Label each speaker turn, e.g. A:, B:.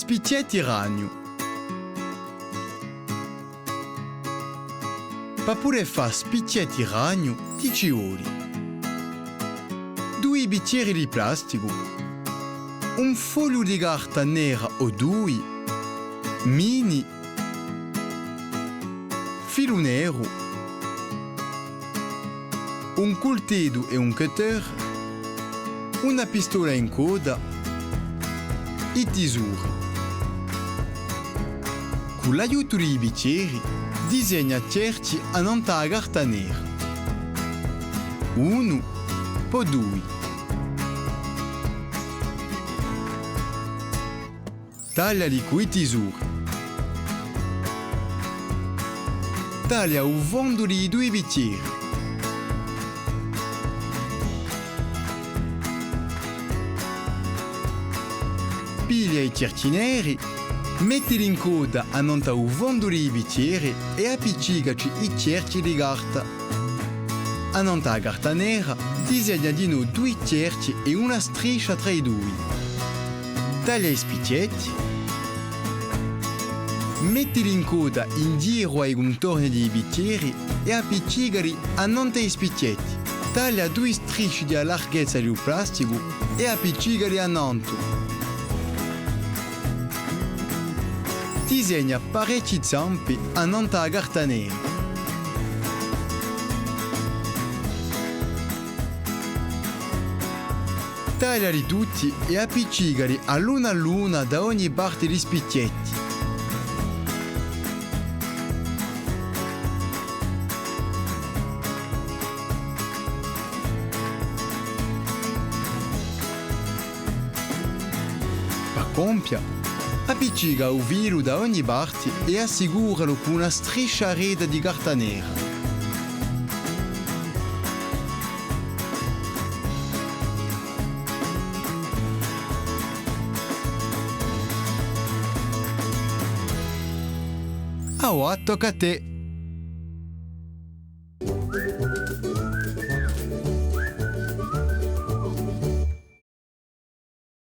A: Spicchietti ragno. Pa pure fa spicchietti ragno ti ci vuole 2 bicchieri di plastico, un foglio di carta nera o 2, mini, filo nero, un coltello e un cutter, una pistola in coda e tesura. Con l'aiuto dei bicchieri disegna cerchi a nanta carta nera. 1, poi 2. Tagliali coi tesura. Taglia il fondo dei 2 bicchieri. Piglia i cerchi neri, mettili in coda a nanta il fondo dei bicchieri e appiccicaci i cerchi di carta. A nanta la carta nera disegna di nuovo 2 cerchi e una striscia tra i 2. Taglia i spicchietti, mettili in coda indietro ai contorni dei bicchieri e appiccicali a nanta i spicchietti. Taglia 2 strisce di larghezza del plastico e appiccicali a nanta. Disegna parecchi zampi a nanta la carta nera. Tagliali tutti e appiccicali all'una da ogni parte degli spicchietti. Per compia, appiccica il filo da ogni parte e assicuralo con una striscia rete di carta nera. Ora tocca a te!